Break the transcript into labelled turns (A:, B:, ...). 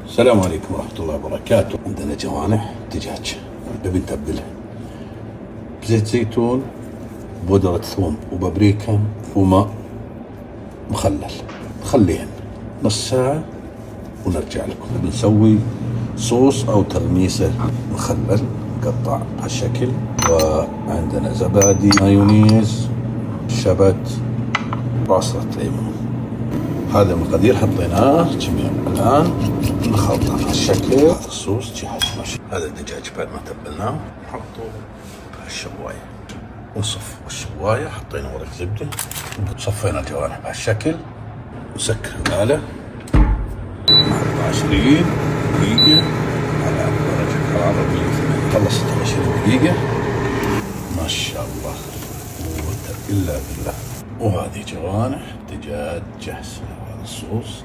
A: السلام عليكم ورحمة الله وبركاته. عندنا جوانح دجاج نبي نتبلها بزيت زيتون، بودرة ثوم وبابريكا وماء مخلل. نخليهن نص ساعة ونرجع لكم. بنسوي صوص أو تغميسة مخلل مقطع بهالشكل، وعندنا زبادي، مايونيز، شبت، عصرة ليمون. هذا المقادير حطيناه جميع. الآن نخلطه بهالشكل. هذا الصوص جاهز ماشي. هذا الدجاج بعد ما تبلناه نحطه بهالشواية ونصف الشواية. حطينا ورق زبدة وصفينا الجوانح بهالشكل. نسكر الآلة 20 دقيقة على درجة حرارة 180. خلصت 20 دقيقة ما شاء الله، قوة إلا بالله. وهذه جوانح دجاج جاهزة. هذا الصوص